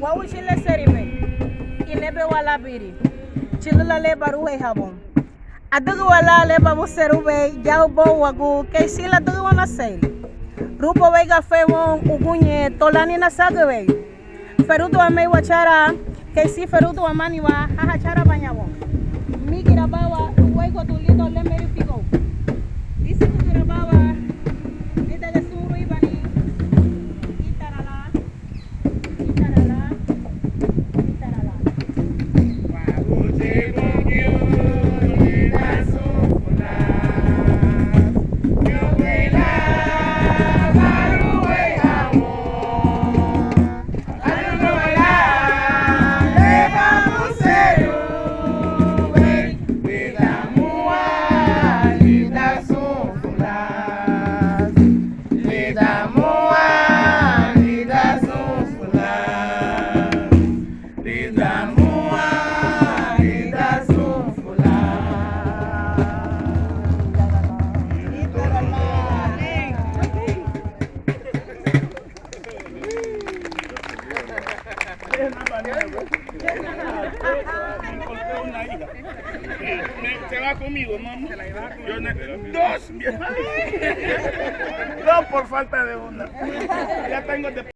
Wawu chile serime. Inebe wala biri. Chilula le baruhe habon. Adugu wala le babu serube jau bo wagu ke sila dugu wana sei. Rupo vega femo ugunye tolani na sagwe. Ferudo ame wachara ke si ferudo amani wa haha chara banyawo. Migira bawa uwego tulido le merifigo. Isi kugira bawa ida de suru ibani. Itarala. Itarala. Itarala. Se va conmigo, mamá. Dos. Dos por falta de una. Ya tengo de